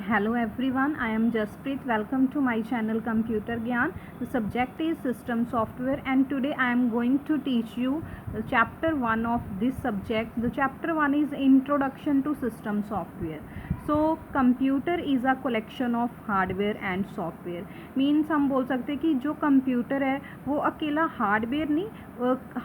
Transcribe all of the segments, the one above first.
Hello everyone, I am Jaspreet. Welcome to my channel Computer Gyan. The subject is System Software and today I am going to teach you chapter 1 of this subject. The chapter 1 is Introduction to System Software. So computer is a collection of hardware and software. Means हम बोल सकते हैं कि जो computer है वो अकेला hardware नहीं,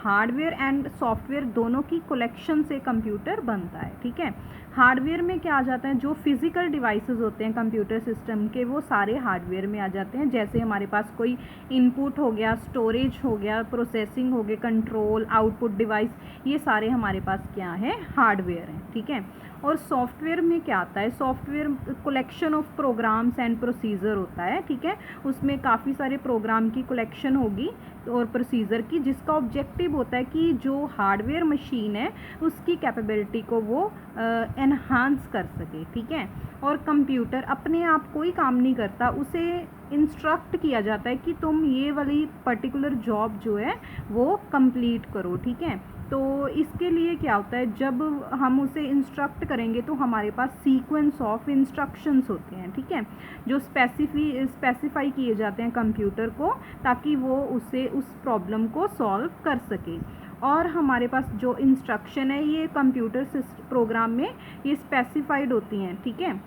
हार्डवेयर एंड सॉफ्टवेयर दोनों की कलेक्शन से कंप्यूटर बनता है. ठीक है. हार्डवेयर में क्या आ जाता है, जो फिज़िकल डिवाइसेस होते हैं कंप्यूटर सिस्टम के वो सारे हार्डवेयर में आ जाते हैं. जैसे हमारे पास कोई इनपुट हो गया, स्टोरेज हो गया, प्रोसेसिंग हो गया, कंट्रोल, आउटपुट डिवाइस, ये सारे हमारे पास क्या है, हार्डवेयर हैं. ठीक है. और सॉफ्टवेयर में क्या आता है, software collection of programs and procedure होता है. ठीक है. उसमें काफ़ी सारे प्रोग्राम की कलेक्शन होगी और प्रोसीजर की, जिसका ऑब्जेक्टिव होता है कि जो हार्डवेयर मशीन है उसकी कैपेबिलिटी को वो एनहांस कर सके. ठीक है. और कंप्यूटर अपने आप कोई काम नहीं करता, उसे इंस्ट्रक्ट किया जाता है कि तुम ये वाली पर्टिकुलर जॉब जो है वो कंप्लीट करो. ठीक है. तो इसके लिए क्या होता है, जब हम उसे इंस्ट्रक्ट करेंगे तो हमारे पास सीक्वेंस ऑफ इंस्ट्रक्शंस होते हैं. ठीक है. जो स्पेसिफाई किए जाते हैं कंप्यूटर को, ताकि वो उसे उस प्रॉब्लम को सॉल्व कर सके. और हमारे पास जो इंस्ट्रक्शन है ये कंप्यूटर प्रोग्राम में ये स्पेसिफाइड होती हैं. ठीक है.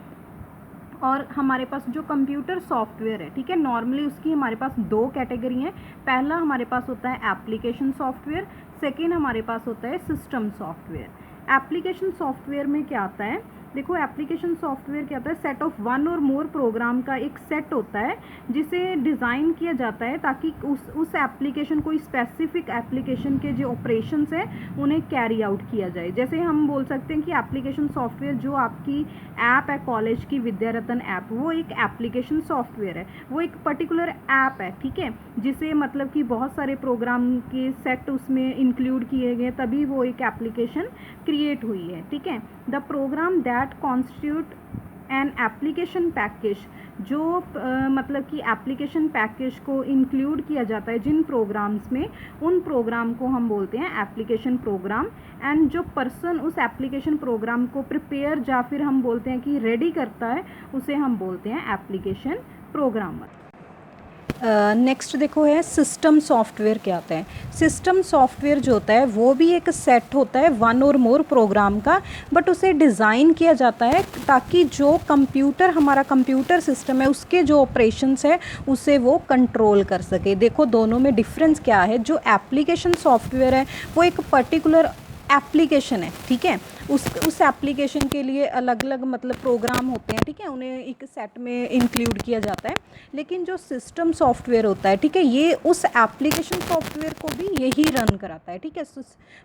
और हमारे पास जो कंप्यूटर सॉफ्टवेयर है, ठीक है, नॉर्मली उसकी हमारे पास दो कैटेगरी हैं. पहला हमारे पास होता है एप्लीकेशन सॉफ्टवेयर, सेकेंड हमारे पास होता है सिस्टम सॉफ्टवेयर. एप्लीकेशन सॉफ्टवेयर में क्या आता है, देखो एप्लीकेशन सॉफ्टवेयर क्या होता है, set of one or more programme का एक सेट होता है जिसे डिज़ाइन किया जाता है ताकि उस एप्लीकेशन कोई स्पेसिफिक एप्लीकेशन के जो ऑपरेशंस हैं उन्हें कैरी आउट किया जाए. जैसे हम बोल सकते हैं कि एप्लीकेशन सॉफ्टवेयर जो आपकी ऐप है कॉलेज की विद्या रतन ऐप, वो एक एप्लीकेशन सॉफ्टवेयर है, वो एक पर्टिकुलर ऐप है. ठीक है. जिसे मतलब कि बहुत सारे प्रोग्राम के सेट उसमें इंक्लूड किए गए तभी वो एक एप्लीकेशन क्रिएट हुई है. ठीक है. The program that constitute an application package, जो मतलब कि एप्लीकेशन पैकेज को इंक्लूड किया जाता है जिन प्रोग्राम्स में, उन प्रोग्राम को हम बोलते हैं एप्लीकेशन प्रोग्राम. एंड जो पर्सन उस एप्लीकेशन प्रोग्राम को प्रिपेयर या फिर हम बोलते हैं कि रेडी करता है, उसे हम बोलते हैं एप्लीकेशन प्रोग्रामर. नेक्स्ट देखो है सिस्टम सॉफ्टवेयर. क्या होता है सिस्टम सॉफ्टवेयर, जो होता है वो भी एक सेट होता है वन और मोर प्रोग्राम का, बट उसे डिज़ाइन किया जाता है ताकि जो कंप्यूटर हमारा कंप्यूटर सिस्टम है उसके जो ऑपरेशंस है उसे वो कंट्रोल कर सके. देखो दोनों में डिफरेंस क्या है. जो एप्लीकेशन सॉफ्टवेयर है वो एक पर्टिकुलर एप्लीकेशन है. ठीक है. उस एप्लीकेशन के लिए अलग अलग मतलब प्रोग्राम होते हैं. ठीक है. उन्हें एक सेट में इंक्लूड किया जाता है. लेकिन जो सिस्टम सॉफ्टवेयर होता है, ठीक है, ये उस एप्लीकेशन सॉफ्टवेयर को भी यही रन कराता है. ठीक है.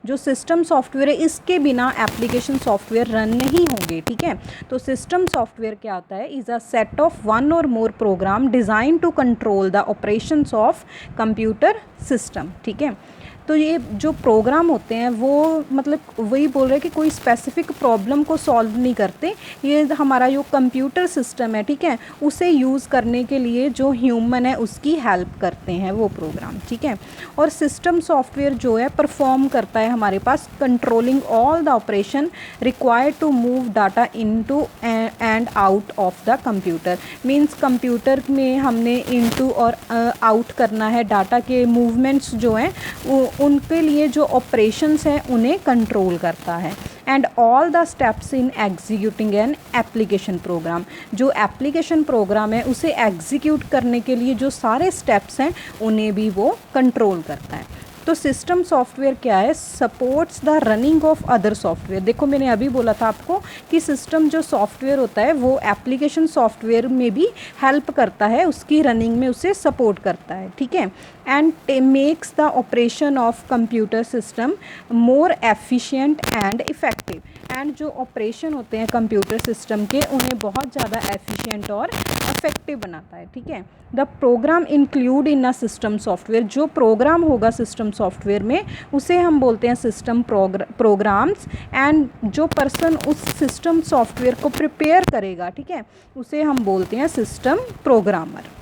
जो सिस्टम सॉफ्टवेयर है इसके बिना एप्लीकेशन सॉफ्टवेयर रन नहीं होंगे. ठीक है. तो सिस्टम सॉफ्टवेयर क्या होता है, is a set of one or more program design to control the operations of computer system. ठीक है. तो ये जो प्रोग्राम होते हैं वो मतलब वही बोल रहे हैं कि कोई स्पेसिफिक प्रॉब्लम को सॉल्व नहीं करते, ये हमारा जो कंप्यूटर सिस्टम है, ठीक है, उसे यूज़ करने के लिए जो ह्यूमन है उसकी हेल्प करते हैं वो प्रोग्राम. ठीक है. और सिस्टम सॉफ्टवेयर जो है परफॉर्म करता है हमारे पास controlling all the operation required to move data into and out of the computer. Means computer में हमने इनटू और आउट करना है, डाटा के मूवमेंट्स जो हैं उनके लिए जो ऑपरेशंस हैं उन्हें कंट्रोल करता है. And all the steps in executing an application program, जो एप्लीकेशन प्रोग्राम है उसे एग्जीक्यूट करने के लिए जो सारे स्टेप्स हैं उन्हें भी वो कंट्रोल करता है. तो सिस्टम सॉफ्टवेयर क्या है, supports the running of other software. देखो मैंने अभी बोला था आपको कि सिस्टम जो सॉफ्टवेयर होता है वो एप्लीकेशन सॉफ्टवेयर में भी हेल्प करता है, उसकी रनिंग में उसे सपोर्ट करता है. ठीक है. And makes the operation of computer system more efficient and effective. And जो ऑपरेशन होते हैं कंप्यूटर सिस्टम के उन्हें बहुत ज़्यादा एफिशिएंट और इफेक्टिव बनाता है. ठीक है. The program include in a system software, जो प्रोग्राम होगा सिस्टम सॉफ्टवेयर में उसे हम बोलते हैं सिस्टम प्रोग्राम्स. एंड जो पर्सन उस सिस्टम सॉफ्टवेयर को प्रिपेयर करेगा, ठीक है, उसे हम बोलते हैं सिस्टम प्रोग्रामर.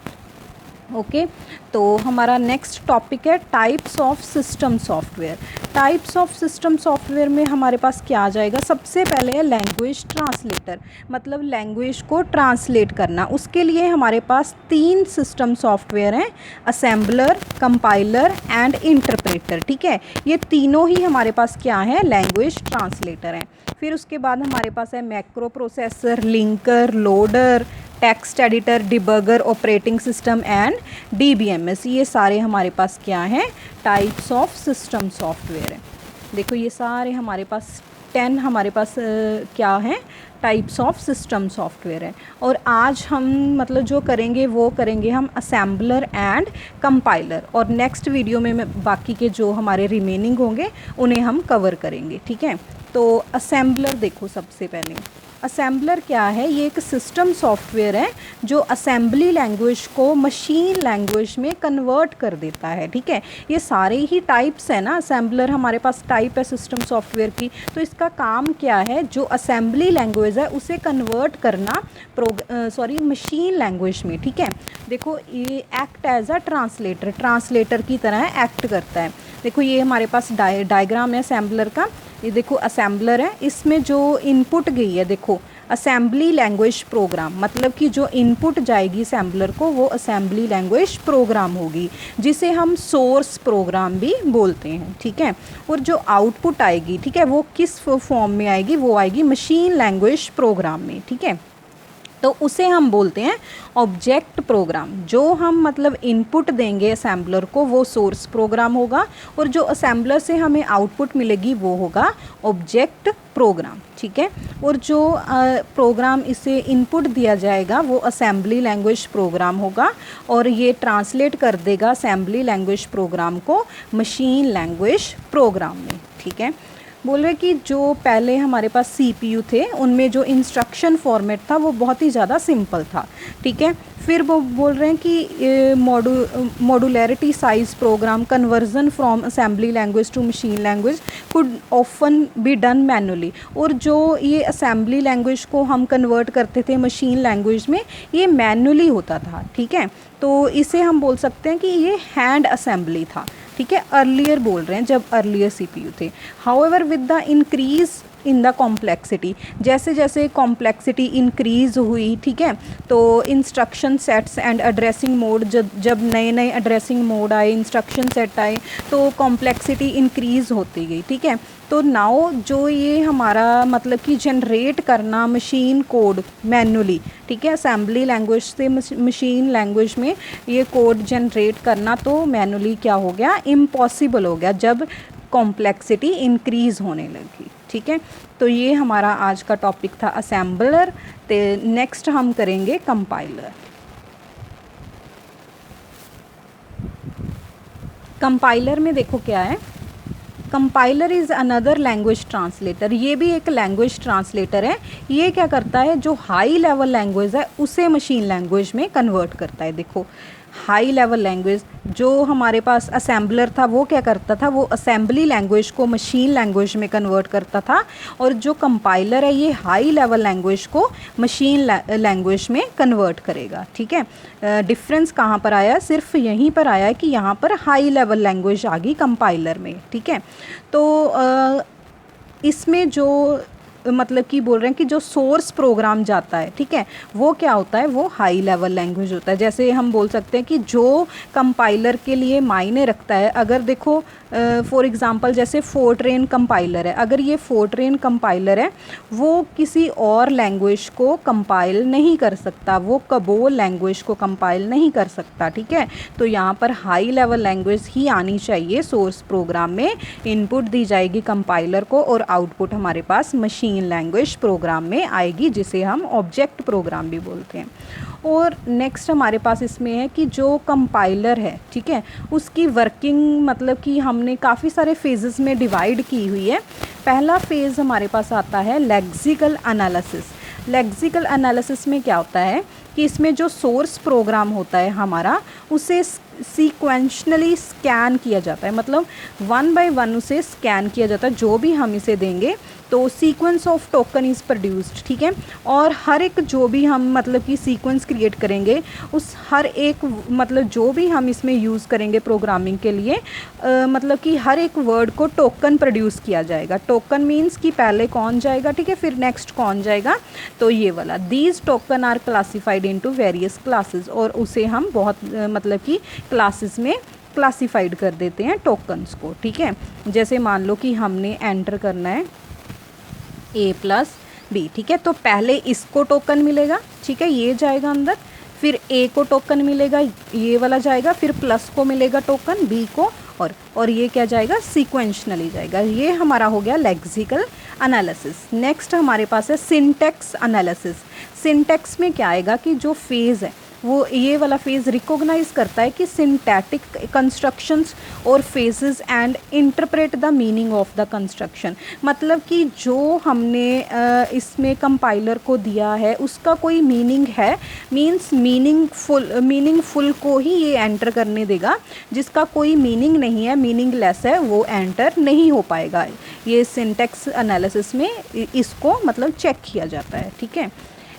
ओके तो हमारा नेक्स्ट टॉपिक है types of system software. Types of system software में हमारे पास क्या आ जाएगा, सबसे पहले है लैंग्वेज ट्रांसलेटर, मतलब लैंग्वेज को ट्रांसलेट करना। उसके लिए हमारे पास 3 सिस्टम सॉफ्टवेयर हैं, असेंबलर, कंपाइलर एंड इंटरप्रेटर। ठीक है, ये तीनों ही हमारे पास क्या है, लैंग्वेज ट्रांसलेटर हैं। फिर उसके बाद हमारे पास है macro processor, linker, loader, text editor, debugger, operating system and DBMS। ये सारे हमारे पास क्या हैं, टाइप्स ऑफ सिस्टम सॉफ्टवेयर है। देखो ये सारे हमारे पास 10 हमारे पास क्या हैं, टाइप्स ऑफ सिस्टम सॉफ्टवेयर है। और आज हम मतलब जो करेंगे वो करेंगे हम असेंबलर एंड कंपाइलर, और नेक्स्ट वीडियो में मैं बाकी के जो हमारे रिमेनिंग होंगे उन्हें हम कवर करेंगे। ठीक है, तो असेंबलर देखो, सबसे पहले असेंबलर क्या है, ये एक सिस्टम सॉफ्टवेयर है जो असेंबली लैंग्वेज को मशीन लैंग्वेज में कन्वर्ट कर देता है। ठीक है, ये सारे ही टाइप्स है ना, असेंबलर हमारे पास टाइप है सिस्टम सॉफ्टवेयर की, तो इसका काम क्या है, जो असेंबली लैंग्वेज है उसे कन्वर्ट करना मशीन लैंग्वेज में। ठीक है, देखो ये एक्ट एज अ ट्रांसलेटर की तरह एक्ट करता है। देखो ये हमारे पास डायग्राम है असेंबलर का, ये देखो असेंबलर है, इसमें जो इनपुट गई है देखो असेंबली लैंग्वेज प्रोग्राम, मतलब कि जो इनपुट जाएगी असेंबलर को वो असेंबली लैंग्वेज प्रोग्राम होगी, जिसे हम सोर्स प्रोग्राम भी बोलते हैं। ठीक है, और जो आउटपुट आएगी, ठीक है, वो किस फॉर्म में आएगी, वो आएगी मशीन लैंग्वेज प्रोग्राम में। ठीक है, तो उसे हम बोलते हैं ऑब्जेक्ट प्रोग्राम। जो हम मतलब इनपुट देंगे असेंबलर को वो सोर्स प्रोग्राम होगा, और जो असेंबलर से हमें आउटपुट मिलेगी वो होगा ऑब्जेक्ट प्रोग्राम। ठीक है, और जो प्रोग्राम इसे इनपुट दिया जाएगा वो असेंबली लैंग्वेज प्रोग्राम होगा, और ये ट्रांसलेट कर देगा असेंबली लैंग्वेज प्रोग्राम को मशीन लैंग्वेज प्रोग्राम में। ठीक है, बोल रहे कि जो पहले हमारे पास CPU थे उनमें जो इंस्ट्रक्शन फॉर्मेट था वो बहुत ही ज़्यादा सिंपल था। ठीक है, फिर वो बोल रहे हैं कि modularity size program conversion from assembly language to machine language could often be done manually, और जो ये असेंबली लैंग्वेज को हम कन्वर्ट करते थे मशीन लैंग्वेज में, ये मैनुअली होता था। ठीक है, तो इसे हम बोल सकते हैं कि ये हैंड असेंबली था। ठीक है, अर्लियर बोल रहे हैं जब अर्लियर CPU थे। However with the increase in the complexity, जैसे जैसे कॉम्प्लेक्सिटी इंक्रीज़ हुई, ठीक है, तो instruction sets and addressing mode, जब नए नए एड्रेसिंग मोड आए, इंस्ट्रक्शन सेट आए, तो कॉम्प्लेक्सिटी इंक्रीज़ होती गई। ठीक है, तो नाउ जो ये हमारा मतलब कि जनरेट करना मशीन कोड मैनुअली, ठीक है, असेंबली लैंग्वेज से मशीन लैंग्वेज में ये कोड जनरेट करना तो मैनुअली क्या हो गया, इम्पॉसिबल हो गया जब कॉम्प्लेक्सिटी इंक्रीज़ होने लगी। ठीक है, तो ये हमारा आज का टॉपिक था असेंबलर। तो नेक्स्ट हम करेंगे कंपाइलर। कंपाइलर में देखो क्या है, compiler is another language translator. ये भी एक लैंग्वेज ट्रांसलेटर है। ये क्या करता है, जो हाई लेवल लैंग्वेज है उसे मशीन लैंग्वेज में कन्वर्ट करता है। देखो हाई लेवल लैंग्वेज, जो हमारे पास असेंबलर था वो क्या करता था, वो असेंबली लैंग्वेज को मशीन लैंग्वेज में कन्वर्ट करता था, और जो कंपाइलर है ये हाई लेवल लैंग्वेज को मशीन लैंग्वेज में कन्वर्ट करेगा। ठीक है, डिफरेंस कहाँ पर आया, सिर्फ यहीं पर आया है कि यहाँ पर हाई लेवल लैंग्वेज आ गई कंपाइलर में। ठीक है, तो इसमें जो मतलब कि बोल रहे हैं कि जो सोर्स प्रोग्राम जाता है, ठीक है, वो क्या होता है, वो हाई लेवल लैंग्वेज होता है। जैसे हम बोल सकते हैं कि जो कंपाइलर के लिए मायने रखता है, अगर देखो फॉर एग्ज़ाम्पल जैसे फोर्ट्रेन कंपाइलर है, अगर ये फोर्ट्रेन कंपाइलर है वो किसी और लैंग्वेज को कंपाइल नहीं कर सकता, वो कबोल लैंग्वेज को कंपाइल नहीं कर सकता। ठीक है, तो यहाँ पर हाई लेवल लैंग्वेज ही आनी चाहिए सोर्स प्रोग्राम में, इनपुट दी जाएगी कंपाइलर को और आउटपुट हमारे पास मशीन लैंग्वेज प्रोग्राम में आएगी, जिसे हम ऑब्जेक्ट प्रोग्राम भी बोलते हैं। और नेक्स्ट हमारे पास इसमें है कि जो कंपाइलर है, ठीक है, उसकी वर्किंग मतलब कि हमने काफ़ी सारे फेजेस में डिवाइड की हुई है। पहला फेज़ हमारे पास आता है लेक्सिकल एनालिसिस। लेक्सिकल एनालिसिस में क्या होता है कि इसमें जो सोर्स प्रोग्राम होता है हमारा, उसे सीक्वेंशनली स्कैन किया जाता है, मतलब 1 बाय 1 उसे स्कैन किया जाता है। जो भी हम इसे देंगे तो sequence of token is produced, ठीक है। और हर एक जो भी हम मतलब कि सीक्वेंस क्रिएट करेंगे, उस हर एक मतलब जो भी हम इसमें यूज़ करेंगे प्रोग्रामिंग के लिए, मतलब कि हर एक वर्ड को टोकन प्रोड्यूस किया जाएगा। टोकन मीन्स कि पहले कौन जाएगा, ठीक है, फिर नेक्स्ट कौन जाएगा, तो ये वाला। These token are classified into various classes, और उसे हम बहुत मतलब कि क्लासेस में क्लासिफाइड कर देते हैं टोकन्स को, ठीक है। जैसे मान लो कि हमने एंटर करना है a+b, ठीक है, तो पहले इसको टोकन मिलेगा, ठीक है, ये जाएगा अंदर, फिर a को टोकन मिलेगा, ये वाला जाएगा, फिर प्लस को मिलेगा टोकन b को, और ये क्या जाएगा, सीक्वेंशनली जाएगा। ये हमारा हो गया लेक्सिकल एनालिसिस। नेक्स्ट हमारे पास है सिंटैक्स एनालिसिस। सिंटैक्स में क्या आएगा कि जो फेज़ है वो ये वाला फेज़ रिकॉग्नाइज करता है कि सिंटैटिक कंस्ट्रक्शंस और phases and interpret the meaning of the construction. मतलब कि जो हमने इसमें कंपाइलर को दिया है उसका कोई मीनिंग है, मीन्स मीनिंगफुल को ही ये एंटर करने देगा, जिसका कोई मीनिंग नहीं है, मीनिंगलेस है, वो एंटर नहीं हो पाएगा। ये सिंटैक्स एनालिसिस में इसको मतलब चेक किया जाता है, ठीक है।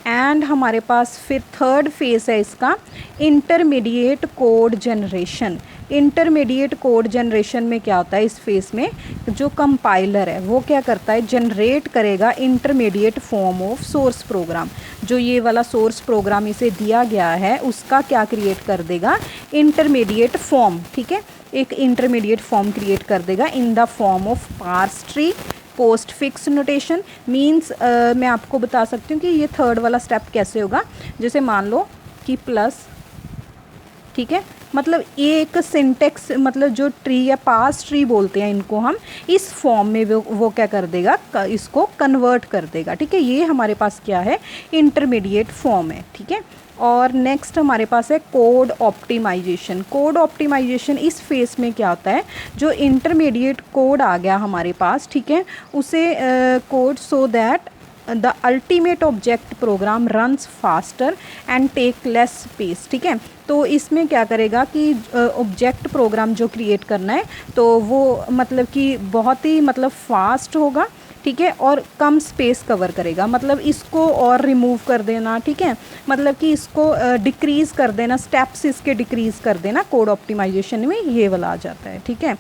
एंड हमारे पास फिर थर्ड फेज़ है इसका, intermediate code generation. Intermediate code generation में क्या होता है, इस फेज़ में जो कंपाइलर है वो क्या करता है, जनरेट करेगा intermediate form of source program. जो ये वाला सोर्स प्रोग्राम इसे दिया गया है उसका क्या क्रिएट कर देगा, इंटरमीडिएट फॉर्म, ठीक है, एक इंटरमीडिएट फॉर्म क्रिएट कर देगा in the form of parse tree, postfix notation. Means मैं आपको बता सकती हूँ कि ये थर्ड वाला स्टेप कैसे होगा। जैसे मान लो कि प्लस, ठीक है, मतलब एक सिंटेक्स मतलब जो ट्री या पास ट्री बोलते हैं इनको हम, इस फॉर्म में वो क्या कर देगा, इसको कन्वर्ट कर देगा, ठीक है। ये हमारे पास क्या है, इंटरमीडिएट फॉर्म है, ठीक है। और नेक्स्ट हमारे पास है कोड ऑप्टिमाइजेशन। कोड ऑप्टिमाइजेशन इस फेज़ में क्या होता है, जो इंटरमीडिएट कोड आ गया हमारे पास, ठीक है, उसे code so that the ultimate object program runs faster and take less space, ठीक है। तो इसमें क्या करेगा कि ऑब्जेक्ट प्रोग्राम जो क्रिएट करना है तो वो मतलब कि बहुत ही मतलब फास्ट होगा, ठीक है, और कम स्पेस कवर करेगा। मतलब इसको और रिमूव कर देना, ठीक है, मतलब कि इसको डिक्रीज़ कर देना, स्टेप्स इसके डिक्रीज़ कर देना, कोड ऑप्टिमाइजेशन में ये वाला आ जाता है, ठीक है।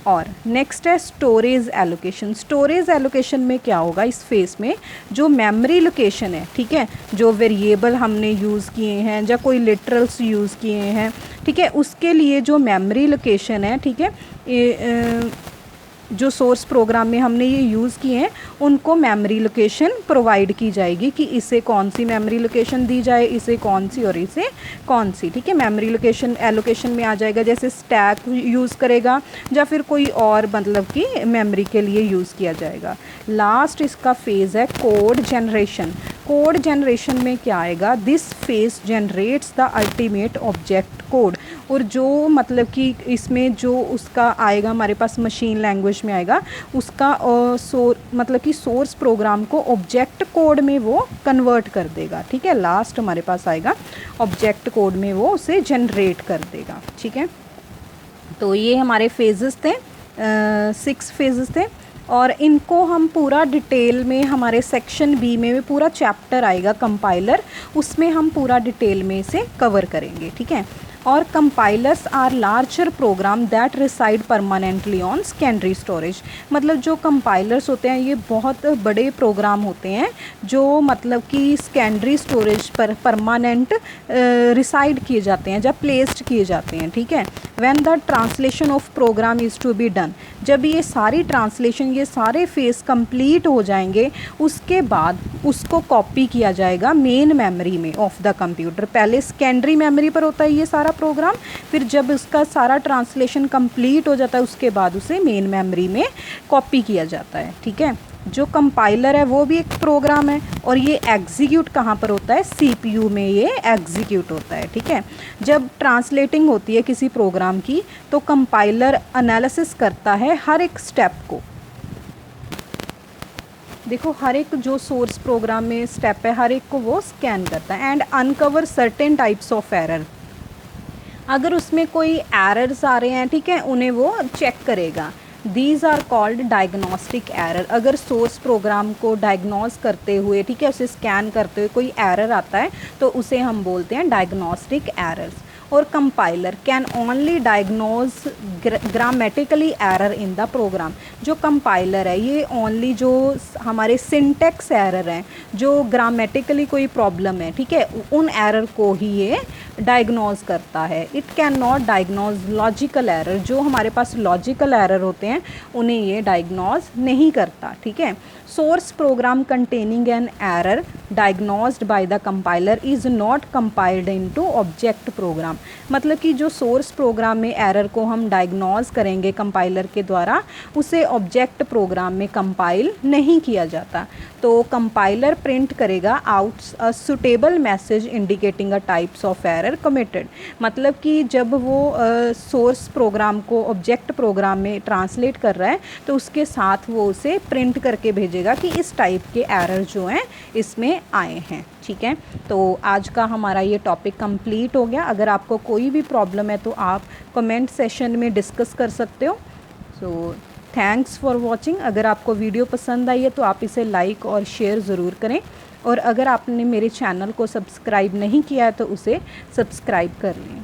और नेक्स्ट है स्टोरेज एलोकेशन। स्टोरेज एलोकेशन में क्या होगा, इस फेज़ में जो मेमोरी लोकेशन है, ठीक है, जो वेरिएबल हमने यूज़ किए हैं या कोई लिटरल्स यूज़ किए हैं, ठीक है, उसके लिए जो मेमोरी लोकेशन है, ठीक है, जो सोर्स प्रोग्राम में हमने ये यूज़ किए हैं उनको मेमोरी लोकेशन प्रोवाइड की जाएगी कि इसे कौन सी मेमोरी लोकेशन दी जाए, इसे कौन सी और इसे कौन सी, ठीक है। मेमोरी लोकेशन एलोकेशन में आ जाएगा, जैसे स्टैक यूज़ करेगा या फिर कोई और मतलब कि मेमोरी के लिए यूज़ किया जाएगा। लास्ट इसका फेज़ है कोड जनरेशन। कोड जनरेशन में क्या आएगा, this phase generates the ultimate object code. और जो मतलब कि इसमें जो उसका आएगा हमारे पास मशीन लैंग्वेज में आएगा, उसका मतलब कि सोर्स प्रोग्राम को ऑब्जेक्ट कोड में वो कन्वर्ट कर देगा, ठीक है। लास्ट हमारे पास आएगा ऑब्जेक्ट कोड में वो उसे जनरेट कर देगा, ठीक है। तो ये हमारे फेजेस थे, 6 फेजेस थे, और इनको हम पूरा डिटेल में हमारे सेक्शन बी में पूरा चैप्टर आएगा कंपाइलर, उसमें हम पूरा डिटेल में इसे कवर करेंगे, ठीक है। और compilers are larger program that reside permanently on secondary storage. मतलब जो कंपाइलर्स होते हैं ये बहुत बड़े प्रोग्राम होते हैं जो मतलब कि सेकेंडरी स्टोरेज पर परमानेंट रिसाइड किए जाते हैं या प्लेस्ड किए जाते हैं, ठीक है। When the translation of program is to be done, जब ये सारी ट्रांसलेशन, ये सारे फेस कंप्लीट हो जाएंगे, उसके बाद उसको कॉपी किया जाएगा मेन मेमोरी में ऑफ द कंप्यूटर। पहले सेकेंडरी मेमोरी पर होता है ये सारा प्रोग्राम, फिर जब उसका सारा ट्रांसलेशन कंप्लीट हो जाता है उसके बाद उसे मेन मेमोरी में कॉपी किया जाता है, ठीक है। जो कंपाइलर है वो भी एक प्रोग्राम है, और ये एग्जीक्यूट कहाँ पर होता है, सीपीयू में ये एग्जीक्यूट होता है, ठीक है। जब ट्रांसलेटिंग होती है किसी प्रोग्राम की तो कंपाइलर एनालिसिस करता है हर एक स्टेप को। देखो हर एक जो सोर्स प्रोग्राम में स्टेप है हर एक को वो स्कैन करता है and uncover certain types of error. अगर उसमें कोई एरर्स आ रहे हैं, ठीक है, उन्हें वो चेक करेगा। These are called diagnostic error. अगर सोर्स प्रोग्राम को डायग्नोस करते हुए, ठीक है, उसे स्कैन करते हुए कोई एरर आता है तो उसे हम बोलते हैं डायग्नोस्टिक एरर्स। और compiler can only diagnose grammatically error in the program. जो कंपाइलर है ये ओनली जो हमारे सिंटेक्स एरर हैं, जो ग्रामेटिकली कोई प्रॉब्लम है, ठीक है, उन एरर को ही ये डायग्नोज करता है। It can not diagnose logical error. जो हमारे पास लॉजिकल एरर होते हैं उन्हें ये डायग्नोज नहीं करता, ठीक है। Source program containing an error diagnosed by the compiler is not compiled into object program. मतलब कि जो सोर्स प्रोग्राम में एरर को हम डायग्नोज करेंगे कंपाइलर के द्वारा, उसे ऑब्जेक्ट प्रोग्राम में कंपाइल नहीं किया जाता। तो कंपाइलर प्रिंट करेगा out a suitable message indicating a types of error committed. मतलब कि जब वो सोर्स प्रोग्राम को ऑब्जेक्ट प्रोग्राम में ट्रांसलेट कर रहा है तो उसके साथ वो उसे प्रिंट करके भेजेगा कि इस टाइप के एरर जो हैं इसमें आए हैं, ठीक है। तो आज का हमारा ये टॉपिक कंप्लीट हो गया। अगर आपको कोई भी प्रॉब्लम है तो आप कमेंट सेशन में डिस्कस कर सकते हो। So thanks for watching. अगर आपको वीडियो पसंद आई है तो आप इसे लाइक और शेयर ज़रूर करें, और अगर आपने मेरे चैनल को सब्सक्राइब नहीं किया है तो उसे सब्सक्राइब कर लें।